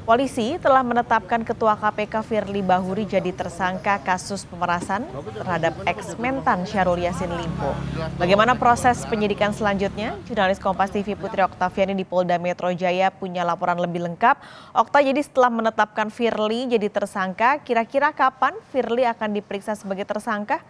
Polisi telah menetapkan Ketua KPK Firly Bahuri jadi tersangka kasus pemerasan terhadap ex-mentan Syahrul Yassin Limpo. Bagaimana proses penyidikan selanjutnya? Jurnalis Kompas TV Putri Oktaviani di Polda Metro Jaya punya laporan lebih lengkap. Okta, jadi setelah menetapkan Firly jadi tersangka, kira-kira kapan Firly akan diperiksa sebagai tersangka?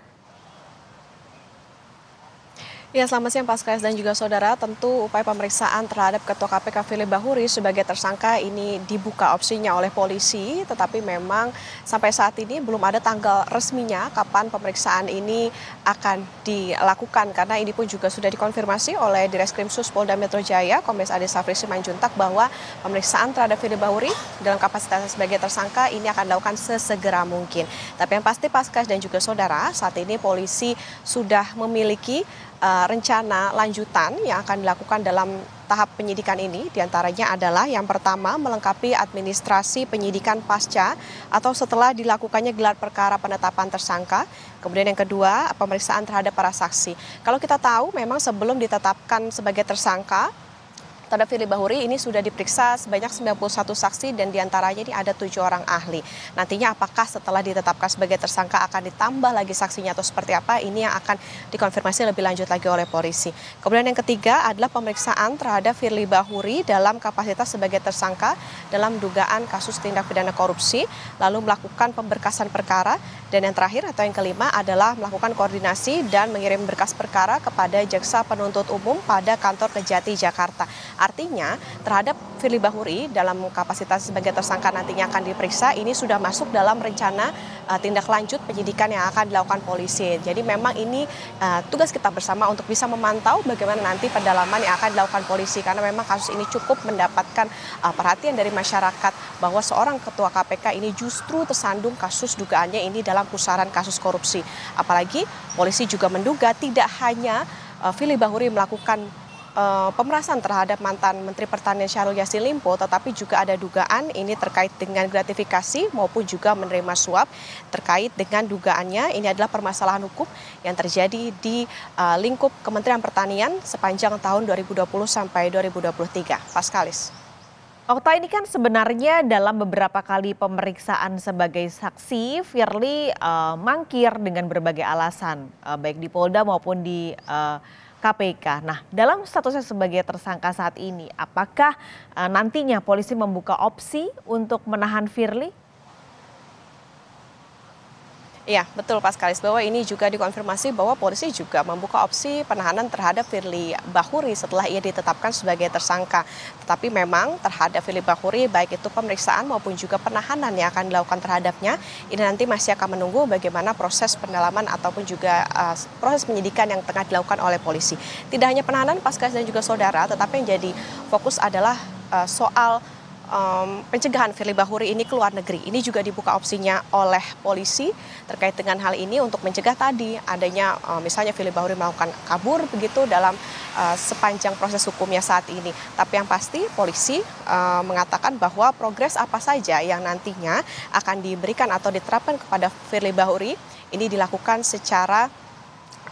Ya, selamat siang Pak Skes dan juga saudara. Tentu upaya pemeriksaan terhadap Ketua KPK Firly Bahuri sebagai tersangka ini dibuka opsinya oleh polisi, tetapi memang sampai saat ini belum ada tanggal resminya kapan pemeriksaan ini akan dilakukan, karena ini pun juga sudah dikonfirmasi oleh Direskrimsus Polda Metro Jaya, Kombes Ade Safri Simanjuntak, bahwa pemeriksaan terhadap Firly Bahuri dalam kapasitasnya sebagai tersangka ini akan dilakukan sesegera mungkin. Tapi yang pasti Pak Skes dan juga saudara, saat ini polisi sudah memiliki rencana lanjutan yang akan dilakukan dalam tahap penyidikan ini. Diantaranya adalah yang pertama melengkapi administrasi penyidikan pasca atau setelah dilakukannya gelar perkara penetapan tersangka. Kemudian yang kedua pemeriksaan terhadap para saksi. Kalau kita tahu memang sebelum ditetapkan sebagai tersangka terhadap Firly Bahuri ini sudah diperiksa sebanyak 91 saksi dan diantaranya ini ada 7 orang ahli. Nantinya apakah setelah ditetapkan sebagai tersangka akan ditambah lagi saksinya atau seperti apa, ini yang akan dikonfirmasi lebih lanjut lagi oleh polisi. Kemudian yang ketiga adalah pemeriksaan terhadap Firly Bahuri dalam kapasitas sebagai tersangka dalam dugaan kasus tindak pidana korupsi, lalu melakukan pemberkasan perkara, dan yang terakhir atau yang kelima adalah melakukan koordinasi dan mengirim berkas perkara kepada Jaksa Penuntut Umum pada kantor Kejati Jakarta. Artinya terhadap Firly Bahuri dalam kapasitas sebagai tersangka nantinya akan diperiksa, ini sudah masuk dalam rencana tindak lanjut penyidikan yang akan dilakukan polisi. Jadi memang ini tugas kita bersama untuk bisa memantau bagaimana nanti pendalaman yang akan dilakukan polisi, karena memang kasus ini cukup mendapatkan perhatian dari masyarakat bahwa seorang ketua KPK ini justru tersandung kasus dugaannya ini dalam pusaran kasus korupsi. Apalagi polisi juga menduga tidak hanya Firly Bahuri melakukan pemerasan terhadap mantan Menteri Pertanian Syahrul Yassin Limpo, tetapi juga ada dugaan ini terkait dengan gratifikasi maupun juga menerima suap. Terkait dengan dugaannya ini adalah permasalahan hukum yang terjadi di lingkup Kementerian Pertanian sepanjang tahun 2020 sampai 2023. Paskalis. Okta, ini kan sebenarnya dalam beberapa kali pemeriksaan sebagai saksi, Firly mangkir dengan berbagai alasan, baik di Polda maupun di KPK. Nah, dalam statusnya sebagai tersangka saat ini, apakah nantinya polisi membuka opsi untuk menahan Firly? Iya, betul Pak Skalis, bahwa ini juga dikonfirmasi bahwa polisi juga membuka opsi penahanan terhadap Firly Bahuri setelah ia ditetapkan sebagai tersangka. Tetapi memang terhadap Firly Bahuri baik itu pemeriksaan maupun juga penahanan yang akan dilakukan terhadapnya, ini nanti masih akan menunggu bagaimana proses pendalaman ataupun juga proses penyidikan yang tengah dilakukan oleh polisi. Tidak hanya penahanan Pak Skalis dan juga saudara, tetapi yang jadi fokus adalah soal pencegahan Firly Bahuri ini ke luar negeri. Ini juga dibuka opsinya oleh polisi terkait dengan hal ini untuk mencegah tadi adanya misalnya Firly Bahuri melakukan kabur begitu dalam sepanjang proses hukumnya saat ini. Tapi yang pasti polisi mengatakan bahwa progres apa saja yang nantinya akan diberikan atau diterapkan kepada Firly Bahuri ini dilakukan secara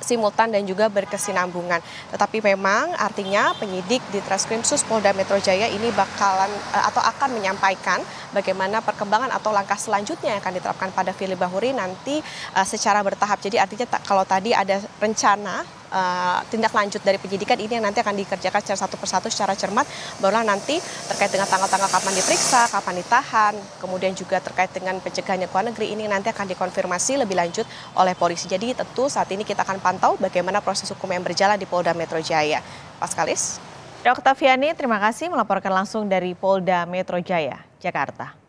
simultan dan juga berkesinambungan. Tetapi memang artinya penyidik di Treskrimsus Polda Metro Jaya ini bakalan atau akan menyampaikan bagaimana perkembangan atau langkah selanjutnya yang akan diterapkan pada Firly Bahuri nanti secara bertahap. Jadi artinya kalau tadi ada rencana tindak lanjut dari penyidikan ini yang nanti akan dikerjakan secara satu persatu secara cermat, barulah nanti terkait dengan tanggal-tanggal kapan diperiksa, kapan ditahan, kemudian juga terkait dengan pencegahan ke luar negeri ini nanti akan dikonfirmasi lebih lanjut oleh polisi. Jadi tentu saat ini kita akan pantau bagaimana proses hukum yang berjalan di Polda Metro Jaya. Paskalis. Oktaviani, terima kasih melaporkan langsung dari Polda Metro Jaya, Jakarta.